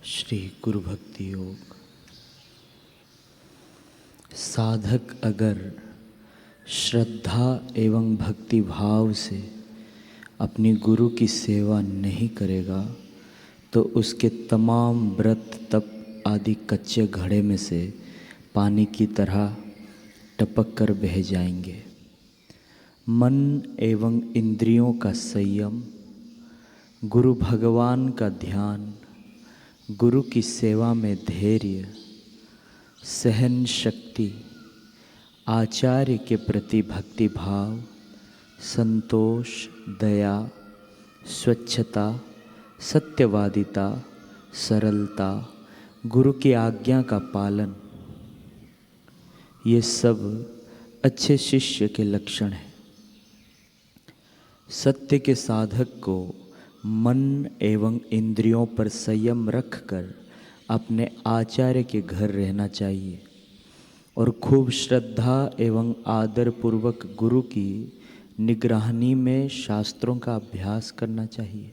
श्री गुरु भक्ति योग। साधक अगर श्रद्धा एवं भक्ति भाव से अपनी गुरु की सेवा नहीं करेगा तो उसके तमाम व्रत तप आदि कच्चे घड़े में से पानी की तरह टपक कर बह जाएंगे। मन एवं इंद्रियों का संयम, गुरु भगवान का ध्यान, गुरु की सेवा में धैर्य, सहन शक्ति, आचार्य के प्रति भक्ति भाव, संतोष, दया, स्वच्छता, सत्यवादिता, सरलता, गुरु की आज्ञा का पालन, ये सब अच्छे शिष्य के लक्षण हैं। सत्य के साधक को मन एवं इंद्रियों पर संयम रखकर अपने आचार्य के घर रहना चाहिए और खूब श्रद्धा एवं आदर पूर्वक गुरु की निगरानी में शास्त्रों का अभ्यास करना चाहिए।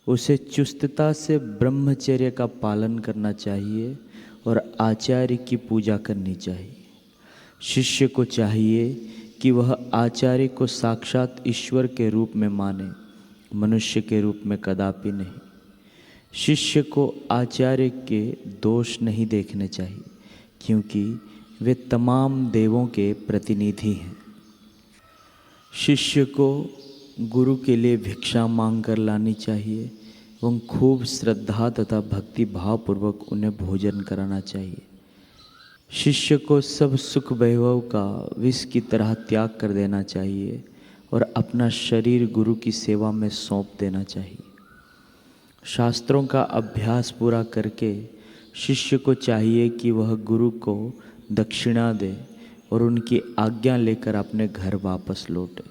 उसे चुस्तता से ब्रह्मचर्य का पालन करना चाहिए और आचार्य की पूजा करनी चाहिए। शिष्य को चाहिए कि वह आचार्य को साक्षात ईश्वर के रूप में माने, मनुष्य के रूप में कदापि नहीं। शिष्य को आचार्य के दोष नहीं देखने चाहिए क्योंकि वे तमाम देवों के प्रतिनिधि हैं। शिष्य को गुरु के लिए भिक्षा मांग कर लानी चाहिए एवं खूब श्रद्धा तथा भक्ति भाव पूर्वक उन्हें भोजन कराना चाहिए। शिष्य को सब सुख वैभव का विष की तरह त्याग कर देना चाहिए और अपना शरीर गुरु की सेवा में सौंप देना चाहिए। शास्त्रों का अभ्यास पूरा करके शिष्य को चाहिए कि वह गुरु को दक्षिणा दे और उनकी आज्ञा लेकर अपने घर वापस लौटे।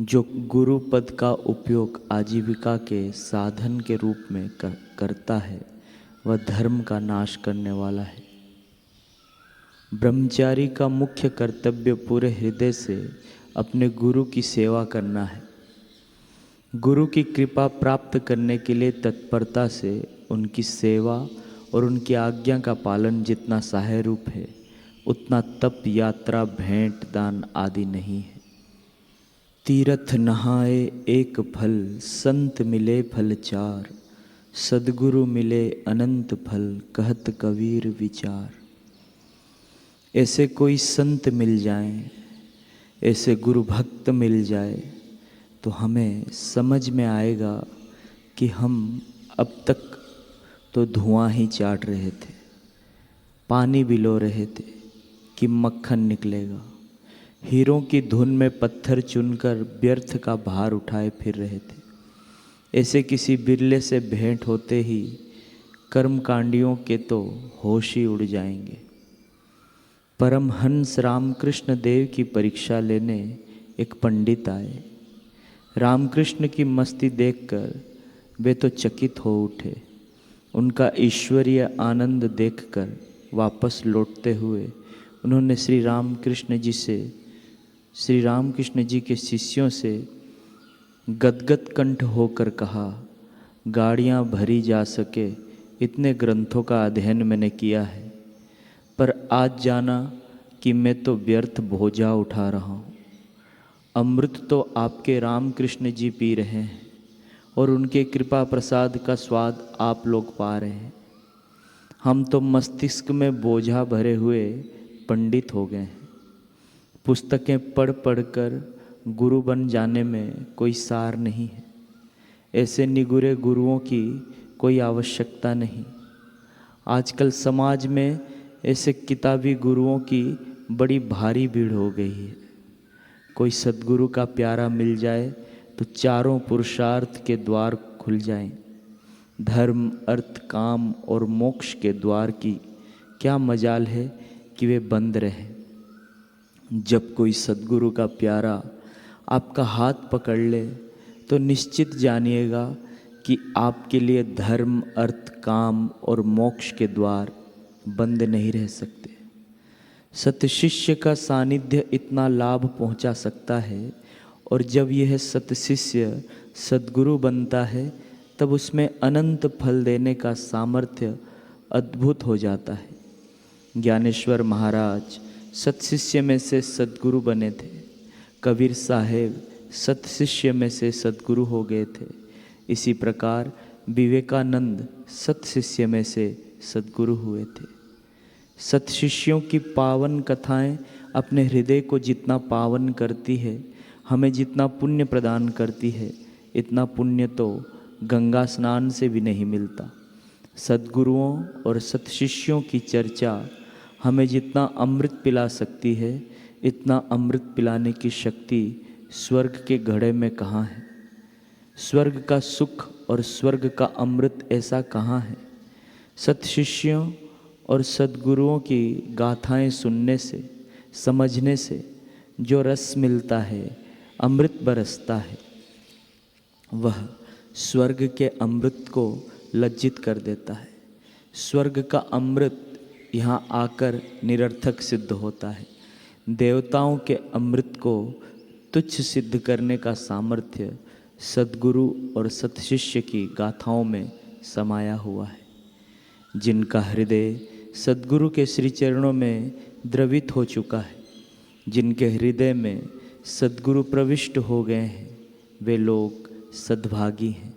जो गुरु पद का उपयोग आजीविका के साधन के रूप में करता है वह धर्म का नाश करने वाला है। ब्रह्मचारी का मुख्य कर्तव्य पूरे हृदय से अपने गुरु की सेवा करना है। गुरु की कृपा प्राप्त करने के लिए तत्परता से उनकी सेवा और उनकी आज्ञा का पालन जितना सहाय रूप है उतना तप, यात्रा, भेंट, दान आदि नहीं है। तीर्थ नहाए एक फल, संत मिले फल चार, सद्गुरु मिले अनंत फल, कहत कबीर विचार। ऐसे कोई संत मिल जाएं, ऐसे गुरु भक्त मिल जाए तो हमें समझ में आएगा कि हम अब तक तो धुआं ही चाट रहे थे, पानी बिलो रहे थे कि मक्खन निकलेगा। हीरों की धुन में पत्थर चुनकर व्यर्थ का भार उठाए फिर रहे थे। ऐसे किसी बिरले से भेंट होते ही कर्मकांडियों के तो होश ही उड़ जाएंगे। परमहंस रामकृष्ण देव की परीक्षा लेने एक पंडित आए। रामकृष्ण की मस्ती देखकर वे तो चकित हो उठे। उनका ईश्वरीय आनंद देखकर वापस लौटते हुए उन्होंने श्री रामकृष्ण जी के शिष्यों से गदगद कंठ होकर कहा, गाड़ियाँ भरी जा सके इतने ग्रंथों का अध्ययन मैंने किया है, पर आज जाना कि मैं तो व्यर्थ बोझा उठा रहा हूँ। अमृत तो आपके रामकृष्ण जी पी रहे हैं और उनके कृपा प्रसाद का स्वाद आप लोग पा रहे हैं। हम तो मस्तिष्क में बोझा भरे हुए पंडित हो गए हैं। पुस्तकें पढ़ पढ़कर गुरु बन जाने में कोई सार नहीं है। ऐसे निगुरे गुरुओं की कोई आवश्यकता नहीं। आजकल समाज में ऐसे किताबी गुरुओं की बड़ी भारी भीड़ हो गई है। कोई सद्गुरु का प्यारा मिल जाए तो चारों पुरुषार्थ के द्वार खुल जाएं। धर्म, अर्थ, काम और मोक्ष के द्वार की क्या मजाल है कि वे बंद रहें। जब कोई सद्गुरु का प्यारा आपका हाथ पकड़ ले तो निश्चित जानिएगा कि आपके लिए धर्म, अर्थ, काम और मोक्ष के द्वार बंद नहीं रह सकते। सत शिष्य का सानिध्य इतना लाभ पहुंचा सकता है और जब यह सत शिष्य सद्गुरु बनता है तब उसमें अनंत फल देने का सामर्थ्य अद्भुत हो जाता है। ज्ञानेश्वर महाराज सत्शिष्य में से सद्गुरु बने थे। कबीर साहेब सत्शिष्य में से सद्गुरु हो गए थे। इसी प्रकार विवेकानंद सत्शिष्य में से सद्गुरु हुए थे। सत्शिष्यों की पावन कथाएं अपने हृदय को जितना पावन करती है, हमें जितना पुण्य प्रदान करती है, इतना पुण्य तो गंगा स्नान से भी नहीं मिलता। सद्गुरुओं और सत्शिष्यों की चर्चा हमें जितना अमृत पिला सकती है, इतना अमृत पिलाने की शक्ति स्वर्ग के घड़े में कहाँ है। स्वर्ग का सुख और स्वर्ग का अमृत ऐसा कहाँ है। सत्शिष्यों और सद्गुरुओं की गाथाएं सुनने से, समझने से जो रस मिलता है, अमृत बरसता है, वह स्वर्ग के अमृत को लज्जित कर देता है। स्वर्ग का अमृत यहाँ आकर निरर्थक सिद्ध होता है। देवताओं के अमृत को तुच्छ सिद्ध करने का सामर्थ्य सद्गुरु और सत्शिष्य की गाथाओं में समाया हुआ है। जिनका हृदय सद्गुरु के श्री चरणों में द्रवित हो चुका है, जिनके हृदय में सद्गुरु प्रविष्ट हो गए हैं, वे लोग सद्भागी हैं।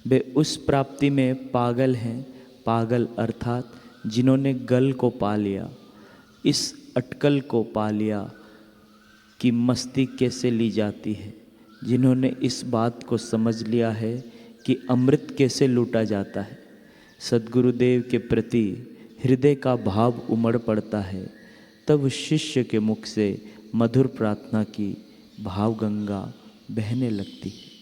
वे उस प्राप्ति में पागल हैं। पागल अर्थात जिन्होंने गल को पा लिया, इस अटकल को पा लिया कि मस्ती कैसे ली जाती है, जिन्होंने इस बात को समझ लिया है कि अमृत कैसे लूटा जाता है। सद्गुरुदेव के प्रति हृदय का भाव उमड़ पड़ता है, तब शिष्य के मुख से मधुर प्रार्थना की भाव गंगा बहने लगती है।